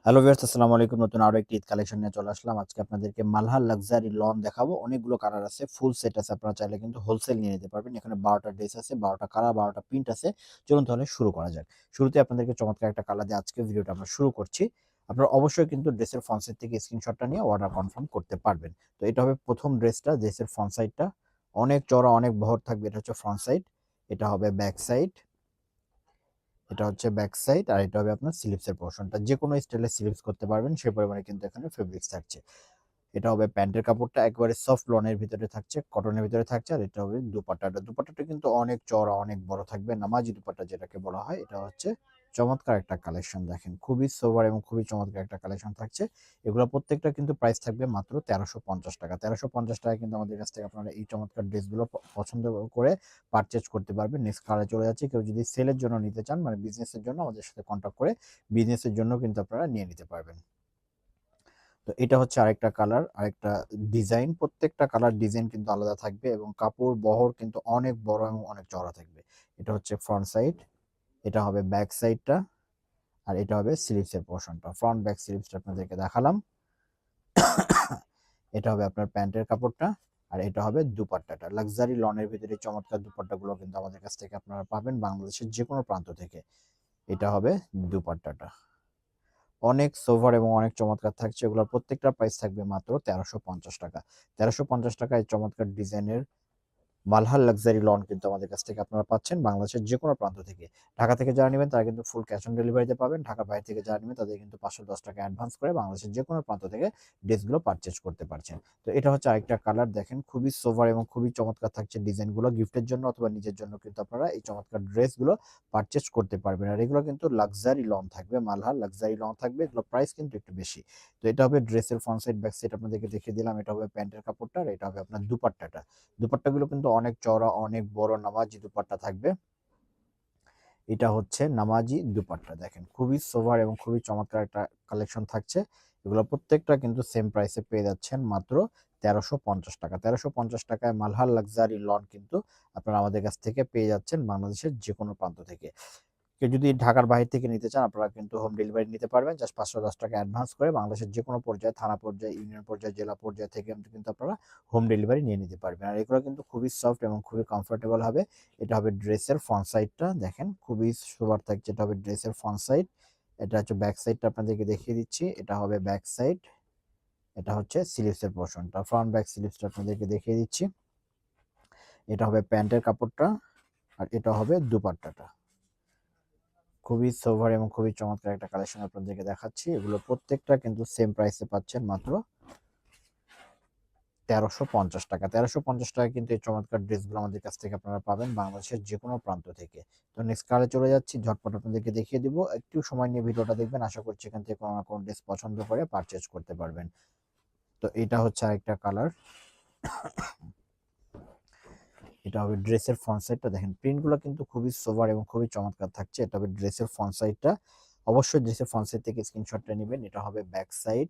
Hello viewers, আসসালামু আলাইকুম। নতুন আরো একটি ঈদ কালেকশন নিয়ে চলে আসলাম। আজকে আপনাদেরকে মালহার লাক্সারি লন দেখাবো। অনেকগুলো কালার আছে, ফুল সেট আছে। আপনারা চাইলে কিন্তু হোলসেল নিয়ে নিতে পারবেন। এখানে 12 টা ড্রেস আছে, 12 টা কালার, 12 টা প্রিন্ট আছে। চলুন তাহলে শুরু করা যাক। শুরুতে আপনাদেরকে চমৎকার একটা কালার দিয়ে আজকে ভিডিওটা আমরা শুরু করছি। আপনারা অবশ্যই কিন্তু ড্রেসের ফ্রন্ট সাইড থেকে স্ক্রিনশটটা নিয়ে অর্ডার কনফার্ম করতে পারবেন। তো এটা হবে প্রথম ড্রেসটা, ড্রেসের ফ্রন্ট সাইডটা অনেক চওড়া, অনেক বহর থাকবে। এটা হচ্ছে ফ্রন্ট সাইড, এটা হবে ব্যাক সাইড, এটা হচ্ছে ব্যাক সাইড, আর এটা হবে আপনার স্লিভসের পোরশনটা। যেকোনো স্টাইলে স্লিভস করতে পারবেন, সেই পরিমাণে কিন্তু এখানে ফেব্রিক্স থাকছে। এটা হবে প্যান্টের কাপড়টা, একবারে সফট লনের ভিতরে থাকছে, কটনের ভিতরে থাকছে। আর এটা হবে দুপাট্টাটা। দুপাট্টাটা কিন্তু অনেক চওড়া, অনেক বড় থাকবে, নামাজি দুপাট্টা যেটাকে বলা হয়। এটা হচ্ছে চমৎকার একটা কালেকশন, দেখেন খুবই সোবার এবং খুবই চমৎকার একটা কালেকশন থাকছে। এগুলো প্রত্যেকটা কিন্তু প্রাইস থাকবে মাত্র 1350 টাকা। 1350 টাকা কিন্তু আমাদের কাছ থেকে আপনারা এই চমৎকার ড্রেসগুলো পছন্দ করে পারচেজ করতে পারবেন। নেক্সট কালারে চলে যাচ্ছে। কেউ যদি সেলের জন্য নিতে চান, মানে বিজনেসের জন্য, আমাদের সাথে কন্ট্যাক্ট করে বিজনেসের জন্য কিন্তু আপনারা নিয়ে নিতে পারবেন। তো এটা হচ্ছে আরেকটা কালার, আরেকটা ডিজাইন। প্রত্যেকটা কালার ডিজাইন কিন্তু আলাদা থাকবে এবং কাপড় বহর কিন্তু অনেক বড় এবং অনেক চওড়া থাকবে। এটা হচ্ছে ফ্রন্ট সাইড, এটা হবে ব্যাক সাইডটা, আর এটা হবে স্লিভসের পোরশনটা। ফ্রন্ট ব্যাক স্লিভসটা আপনাদেরকে দেখালাম। এটা হবে আপনার প্যান্টের কাপড়টা, আর এটা হবে দুপাট্টাটা। লাক্সারি লনের ভিতরে চমৎকার দুপাট্টাগুলো কিন্তু আমাদের কাছ থেকে আপনারা পাবেন বাংলাদেশের যে কোনো প্রান্ত থেকে। এটা হবে দুপাট্টাটা, অনেক সোভার এবং অনেক চমৎকার থাকছে। এগুলোর প্রত্যেকটা প্রাইস থাকবে মাত্র 1350 টাকা। 1350 টাকায় চমৎকার ডিজাইনের মালহার লাক্সারি লন কিন্তু আমাদের কাছ থেকে আপনারা পাচ্ছেন বাংলাদেশের যে কোনো প্রান্ত থেকে। ঢাকা থেকে যারা নেবেন তারা কিন্তু ফুল ক্যাশ অন ডেলিভারিতে পাবেন। ঢাকার বাইরে থেকে যারা নেবেন তাদের কিন্তু 510 টাকা অ্যাডভান্স করে বাংলাদেশের যে কোনো প্রান্ত থেকে ড্রেসগুলো পারচেজ করতে পারছেন। তো এটা হচ্ছে আরেকটা কালার, দেখেন খুবই সোভার এবং খুবই চমৎকার থাকছে ডিজাইনগুলো। গিফটের জন্য অথবা নিজের জন্য কিন্তু আপনারা এই চমৎকার ড্রেসগুলো পারচেজ করতে পারবেন। আর এগুলো কিন্তু লাক্সারি লন থাকবে, মালহার লাক্সারি লন থাকবে। এগুলো প্রাইস কিন্তু একটু বেশি। তো এটা হবে ড্রেসের ফ্রন্ট সাইড, ব্যাক সাইড আপনাদেরকে দেখিয়ে দিলাম। এটা হবে প্যান্টের কাপড়টা, আর এটা হবে আপনার দুপাট্টাটা। দুপাট্টাগুলো কিন্তু অনেক চওড়া, অনেক বড় নামাজি দুপাট্টা থাকবে। এটা হচ্ছে নামাজি দুপাট্টা, দেখেন খুবই সোভার এবং খুবই চমৎকার একটা কালেকশন থাকছে। এগুলো প্রত্যেকটা কিন্তু সেম প্রাইসে পেয়ে যাচ্ছেন মাত্র 1350 টাকা। 1350 টাকায় মালহার লাক্সারি লন কিন্তু আপনারা আমাদের কাছ থেকে পেয়ে যাচ্ছেন বাংলাদেশের যে কোনো প্রান্ত থেকে। কেউ যদি ঢাকার বাইরে থেকে নিতে চান, আপনারা কিন্তু হোম ডেলিভারি নিতে পারবেন। জাস্ট 510 টাকা অ্যাডভান্স করে বাংলাদেশের যে কোনো পর্যায়ে, থানা পর্যায়ে, ইউনিয়ন পর্যায়ে, জেলা পর্যায়ে থেকে কিন্তু আপনারা হোম ডেলিভারি নিয়ে নিতে পারবেন। আর এগুলো কিন্তু খুবই সফট এবং খুবই কমফোর্টেবল হবে। এটা হবে ড্রেসের ফ্রন্ট সাইডটা, দেখেন খুবই সুপার থাকছে। এটা হবে ড্রেসের ফ্রন্ট সাইড, এটা হচ্ছে ব্যাক সাইডটা আপনাদেরকে দেখিয়ে দিচ্ছি। এটা হবে ব্যাক সাইড, এটা হচ্ছে স্লিভসের পোর্শনটা। ফ্রন্ট ব্যাক স্লিভসটা আপনাদেরকে দেখিয়ে দিচ্ছি। এটা হবে প্যান্টের কাপড়টা, আর এটা হবে দুপাট্টাটা। খুবই সোভার এবং খুবই চমৎকার একটা কালেকশন আপনাদেরকে দেখাচ্ছি। এগুলো প্রত্যেকটা কিন্তু সেম প্রাইসে পাচ্ছেন মাত্র 1350 টাকা। 1350 টাকা কিন্তু এই চমৎকার ড্রেসগুলো আমাদের কাছ থেকে আপনারা পাবেন বাংলাদেশের যে কোনো প্রান্ত থেকে। তো নেক্সট কালারে চলে যাচ্ছি, ঝটপট আপনাদেরকে দেখিয়ে দিব। একটু সময় নিয়ে ভিডিওটা দেখবেন, আশা করছি এখান থেকে কোনো না কোনো ড্রেস পছন্দ করে পারচেজ করতে পারবেন। তো এটা হচ্ছে আরেকটা কালার, এটা হবে ড্রেসের ফ্রন্ট সাইডটা। দেখেন প্রিন্টগুলো কিন্তু খুবই সোভার এবং খুবই চমৎকার থাকছে। এটা হবে ড্রেসের ফ্রন্ট সাইডটা। অবশ্যই ড্রেসের ফ্রন্ট সাইড থেকে স্ক্রিনশটটা নেবেন। এটা হবে ব্যাক সাইড,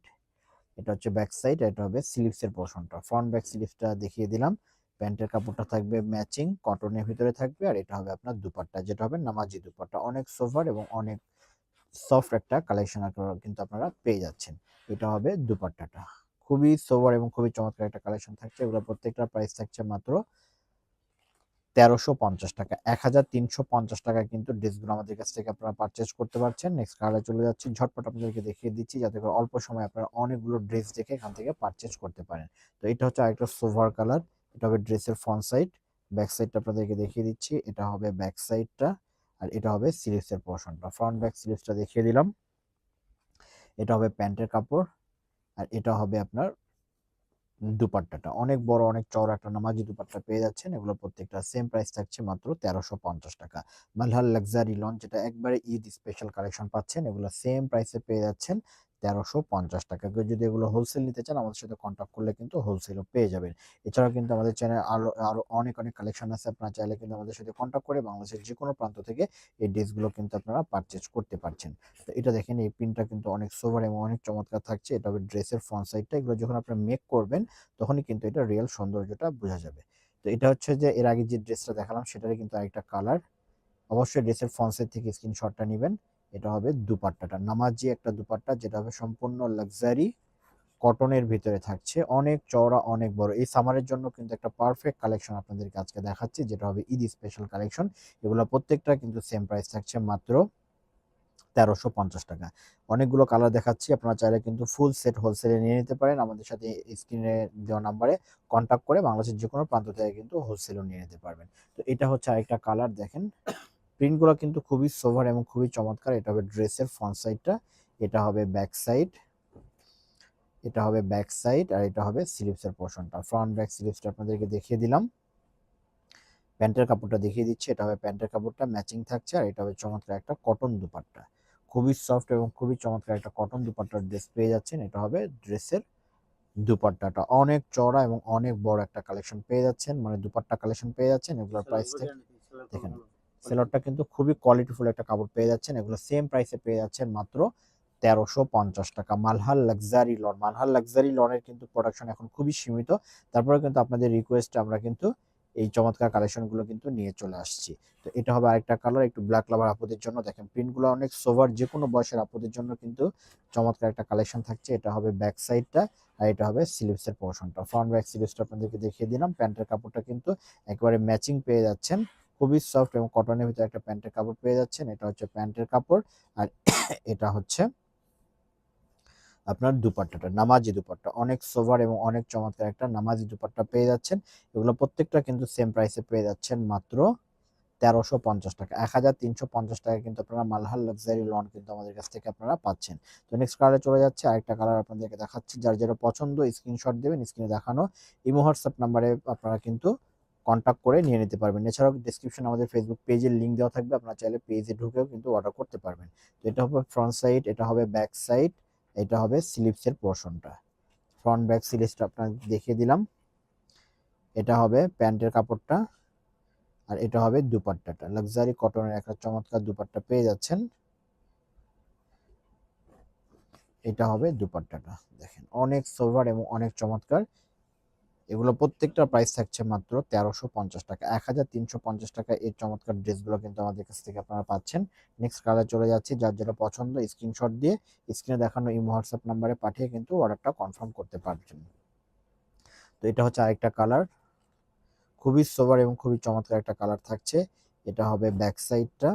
এটা হচ্ছে ব্যাক সাইড, এটা হবে স্লিভসের পোর্শনটা। ফ্রন্ট ব্যাক স্লিভসটা দেখিয়ে দিলাম। প্যান্টের কাপড়টা থাকবে ম্যাচিং, কটনের ভিতরে থাকবে। আর এটা হবে আপনার দুপাট্টা, যেটা হবে নামাজি দুপাট্টা। অনেক সোভার এবং অনেক সফট একটা কালেকশন কিন্তু আপনারা পেয়ে যাচ্ছেন। এটা হবে দুপাট্টাটা, খুবই সোভার এবং খুবই চমৎকার একটা কালেকশন থাকছে। এগুলো প্রত্যেকটা প্রাইস থাকছে মাত্র 1350 টাকা। 1350 টাকায় কিন্তু ড্রেসগুলো আমাদের কাছ থেকে আপনারা পারচেজ করতে পারছেন। নেক্সট কালারে চলে যাচ্ছি, ঝটপট আপনাদেরকে দেখিয়ে দিচ্ছি যাতে করে অল্প সময় আপনারা অনেকগুলো ড্রেস দেখে এখান থেকে পারচেজ করতে পারেন। তো এটা হচ্ছে আরেকটা সোভার কালার, এটা হবে ড্রেসের ফ্রন্ট সাইড। ব্যাক সাইডটা আপনাদেরকে দেখিয়ে দিচ্ছি। এটা হবে ব্যাক সাইডটা, আর এটা হবে স্লিভসের পোর্শনটা। ফ্রন্ট ব্যাক স্লিভসটা দেখিয়ে দিলাম। এটা হবে প্যান্টের কাপড়, আর এটা হবে আপনার দুপাট্টাটা। অনেক বড়, অনেক চওড়া একটা নামাজি দুপাট্টা পেয়ে যাচ্ছেন। এগুলো প্রত্যেকটা সেম প্রাইস থাকছে মাত্র 1350 টাকা। মালহার লাক্সারি লঞ্চ, যেটা একবারে ঈদ স্পেশাল কালেকশন পাচ্ছেন, এগুলো সেম প্রাইসে পেয়ে যাচ্ছেন 1350 টাকা। কেউ যদি এগুলো হোলসেল নিতে চান, আমাদের সাথে কন্ট্যাক্ট করলে কিন্তু হোলসেলও পেয়ে যাবেন। এছাড়াও কিন্তু আমাদের চ্যানেল আরো আরো অনেক অনেক কালেকশন আছে। আপনারা চাইলে কিন্তু আমাদের সাথে কন্ট্যাক্ট করে বাংলাদেশের যে কোনো প্রান্ত থেকে এই ড্রেসগুলো কিন্তু আপনারা পারচেজ করতে পারছেন। তো এটা দেখেন, এই প্রিন্টটা কিন্তু অনেক সোভার এবং অনেক চমৎকার থাকছে। এটা হবে ড্রেসের ফ্রন্ট সাইডটা। এগুলো যখন আপনারা মেক করবেন তখনই কিন্তু এটা রিয়েল সৌন্দর্যটা বোঝা যাবে। তো এটা হচ্ছে যে এর আগে যে ড্রেসটা দেখালাম সেটারই কিন্তু আরেকটা কালার। অবশ্যই ড্রেসের ফ্রন্ট সাইড থেকে স্ক্রিনশটটা নিবেন। এটা হবে দুপাট্টাটা, নামাজি একটা দুপাট্টা যেটা হবে সম্পূর্ণ লাক্সারি কটনের ভিতরে থাকছে, অনেক চওড়া অনেক বড়। এই সামারের জন্য কিন্তু একটা পারফেক্ট কালেকশন আপনাদেরকে আজকে দেখাচ্ছি, যেটা হবে ঈদ স্পেশাল কালেকশন। এগুলো প্রত্যেকটা কিন্তু সেম প্রাইস থাকছে মাত্র 1350 টাকা। অনেকগুলো কালার দেখাচ্ছি, আপনারা চাইলে কিন্তু ফুল সেট হোলসেলে নিয়ে নিতে পারেন। আমাদের সাথে স্ক্রিনে দেওয়া নাম্বারে কন্ট্যাক্ট করে বাংলাদেশের যে কোনো প্রান্ত থেকে কিন্তু হোলসেলও নিয়ে নিতে পারবেন। তো এটা হচ্ছে আরেকটা কালার, দেখেন প্রিন্টগুলো কিন্তু খুবই সোভার এবং খুবই চমৎকার। এটা হবে ড্রেসের ফ্রন্ট সাইডটা, এটা হবে ব্যাক সাইড, এটা হবে ব্যাক সাইড, আর এটা হবে স্লিভসের পোর্শনটা। ফ্রন্ট ব্যাক স্লিভসটা আপনাদেরকে দেখিয়ে দিলাম। প্যান্টের কাপড়টা দেখিয়ে দিচ্ছি, এটা হবে প্যান্টের কাপড়টা ম্যাচিং থাকছে, আর এটা হবে চমৎকার একটা কটন দুপাট্টা, খুবই সফট এবং খুবই চমৎকার একটা কটন দুপাট্টার ড্রেস পেয়ে যাচ্ছেন। এটা হবে ড্রেসের দুপাট্টাটা, অনেক চওড়া এবং অনেক বড় একটা কালেকশন পেয়ে যাচ্ছেন, মানে দুপাট্টা কালেকশন পেয়ে যাচ্ছেন। এগুলোর প্রাইস দেখেন, সেলরটা কিন্তু খুবই কোয়ালিটিফুল একটা কাপড় পেয়ে যাচ্ছেন। এগুলো সেম প্রাইসে পেয়ে যাচ্ছেন মাত্র 1350 টাকা। Malhar luxury lawn, Malhar luxury লনের কিন্তু প্রোডাকশন এখন খুবই সীমিত, তারপরে কিন্তু আপনাদের রিকোয়েস্টে আমরা কিন্তু এই চমৎকার কালেকশনগুলো কিন্তু নিয়ে চলে আসছি। তো এটা হবে আরেকটা কালার, একটু ব্ল্যাক লাভার আপুদের জন্য। দেখেন প্রিন্টগুলো অনেক সোভার, যে কোনো বয়সের আপুদের জন্য কিন্তু চমৎকার একটা কালেকশন থাকছে। এটা হবে ব্যাক সাইডটা, আর এটা হবে স্লিভসের পোর্শনটা। ফ্রন্ট ব্যাক স্লিভসটা আপনাদেরকে দেখিয়ে দিলাম। প্যান্টের কাপড়টা কিন্তু একেবারে ম্যাচিং পেয়ে যাচ্ছেন, খুবই সফট এবং কটনের ভিতরে একটা প্যান্টের কাপড় পেয়ে যাচ্ছেন। এটা হচ্ছে প্যান্টের কাপড়, আর এটা হচ্ছে আপনার দুপাট্টাটা, নামাজি দুপাট্টা, অনেক সোভার এবং অনেক চমৎকার একটা নামাজি দুপাট্টা পেয়ে যাচ্ছেন। এগুলো প্রত্যেকটা কিন্তু সেম প্রাইসে পেয়ে যাচ্ছেন মাত্র 1350 টাকা। 1350 টাকা কিন্তু আপনারা মালহার লাক্সারি লন কিন্তু আমাদের কাছ থেকে আপনারা পাচ্ছেন। তো নেক্সট কালারে চলে যাচ্ছে, আরেকটা কালার আপনাদেরকে দেখাচ্ছি। যার যেটা পছন্দ স্ক্রিনশট দেবেন, স্ক্রিনে দেখানো ইমো হোয়াটসঅ্যাপ নাম্বারে আপনারা কিন্তু কন্ট্যাক্ট করে নিয়ে নিতে পারবেন। এছাড়াও ডিসক্রিপশনে আমাদের ফেসবুক পেজের লিঙ্ক দেওয়া থাকবে, আপনারা চাইলে পেজে ঢুকেও কিন্তু অর্ডার করতে পারবেন। তো এটা হবে ফ্রন্ট সাইড, এটা হবে ব্যাক সাইড, এটা হবে স্লিভসের পোর্শনটা। ফ্রন্ট ব্যাক স্লিভসটা আপনাকে দেখিয়ে দিলাম। এটা হবে প্যান্টের কাপড়টা, আর এটা হবে দুপাট্টাটা। লাক্সারি কটনের একটা চমৎকার দুপাট্টা পেয়ে যাচ্ছেন। এটা হবে দুপাট্টাটা, দেখেন অনেক সোভার এবং অনেক চমৎকার। এগুলো প্রত্যেকটা প্রাইস থাকছে মাত্র 1350 টাকা। 1350 টাকা এই চমৎকার ড্রেসগুলো কিন্তু আমাদের কাছ থেকে আপনারা পাচ্ছেন। নেক্সট কালার চলে যাচ্ছি, যার যেটা পছন্দ স্ক্রিনশট দিয়ে স্ক্রিনে দেখানো ইমো হোয়াটসঅ্যাপ নাম্বারে পাঠিয়ে কিন্তু অর্ডারটা কনফার্ম করতে পারবেন। তো এটা হচ্ছে আরেকটা কালার, খুবই সোভার এবং খুবই চমৎকার একটা কালার থাকছে। এটা হবে ব্যাক সাইডটা,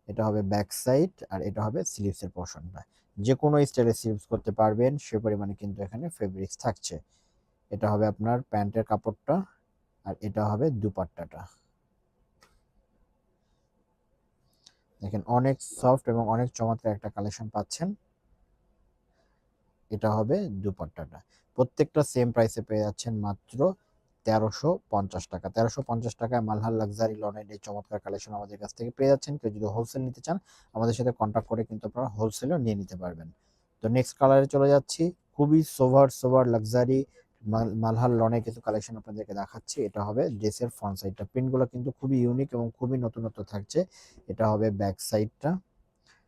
এটা হবে ব্যাক সাইড, আর এটা হবে স্লিভসের পোর্শনটা। যে কোনো স্টাইলে স্লিভস করতে পারবেন, সে পরিমাণে কিন্তু এখানে ফেব্রিক্স থাকছে। এটা হবে আপনার প্যান্টের কাপড়টা, আর এটা হবে দুপাট্টাটা। দেখেন অনেক সফট এবং অনেক চমৎকার একটা কালেকশন পাচ্ছেন। এটা হবে দুপাট্টাটা, প্রত্যেকটা সেম প্রাইসে পেয়ে যাচ্ছেন মাত্র 1350 টাকা। 1350 টাকায় মালহার লাক্সারি লনের এই চমৎকার কালেকশন আমাদের কাছ থেকে পেয়ে যাচ্ছেন। কেউ যদি হোলসেল নিতে চান আমাদের সাথে কন্ট্যাক্ট করে কিন্তু আপনারা হোলসেলও নিয়ে নিতে পারবেন। তো নেক্সট কালারে চলে যাচ্ছি, খুবই সোভার সোভার লাক্সারি মালহার লনের কিছু কালেকশন আপনাদেরকে দেখাচ্ছি। এটা হবে ড্রেসের ফ্রন্ট সাইডটা, প্রিন্টগুলো কিন্তু খুবই ইউনিক এবং খুবই নতুনত্ব থাকছে। এটা হবে ব্যাক সাইডটা,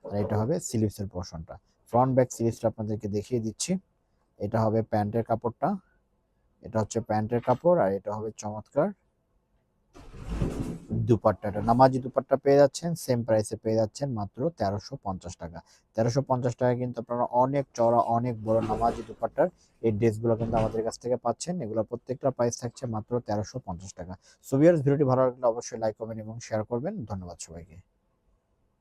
আর এটা হবে স্লিভসের পোর্শনটা। ফ্রন্ট ব্যাক স্লিভসটা আপনাদেরকে দেখিয়ে দিচ্ছি। এটা হবে প্যান্টের কাপড়টা, এটা হচ্ছে প্যান্টের কাপড়, আর এটা হবে চমৎকার দুপাট্টাটা। নামাজি দুপাট্টা পেয়ে যাচ্ছেন, সেম প্রাইসে পেয়ে যাচ্ছেন মাত্র 1350 টাকা। 1350 টাকা কিন্তু আপনারা অনেক চড়া অনেক বড় নামাজি দুপাট্টার এই ড্রেসগুলো কিন্তু আমাদের কাছ থেকে পাচ্ছেন। এগুলো প্রত্যেকটা প্রাইস থাকছে মাত্র 1350 টাকা। সো ভিউয়ার্স, ভিডিওটি ভালো লাগলে অবশ্যই লাইক, কমেন্ট এবং শেয়ার করবেন। ধন্যবাদ সবাইকে।